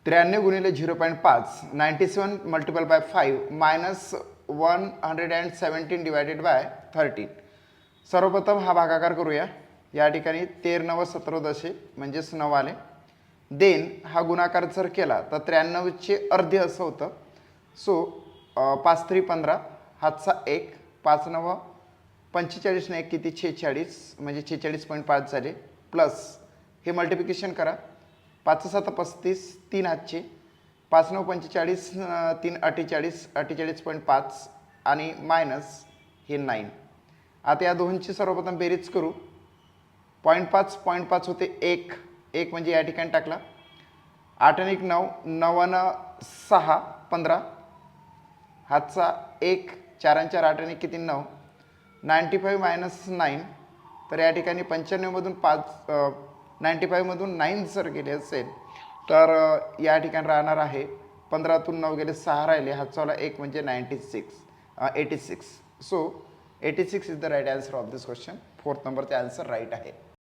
93 गुणिले 0.5 97 multiple bye 5 minus 117 divided by 13. सर्वप्रथम हा भागाकार करूया. या ठिकाणी 13 9 17 दशे म्हणजेच 9 आले. देन हा गुणाकार जर केला तर 93चे अर्धे असं होतं. सो 5 3 15 हातचा 1 5 9 45 ने 1 किती 46 म्हणजे 46.5 झाले. प्लस हे मल्टिप्लिकेशन करा. 5 7 35 3 हातचे 5 9 45 3 48 48.5 आणि मायनस हे 9. आता या दोनची सर्वप्रथम बेरीज करू. 0.5 होते 1 म्हणजे या ठिकाणी टाकला. 8 आणि 1 9 9 आणि 6 15 हातचा 1 4 आणि 4 8 आणि किती 9 95 मायनस 9. तर या ठिकाणी 95 मधून 95 मधून 9 जर गेले असेल तर या ठिकाणी राहणार आहे 15 तून 9 गेले 6 राहिले. हातचावाला 1 म्हणजे 86. So 86 is the right answer of this question. 4th नंबरचे आन्सर राईट आहे.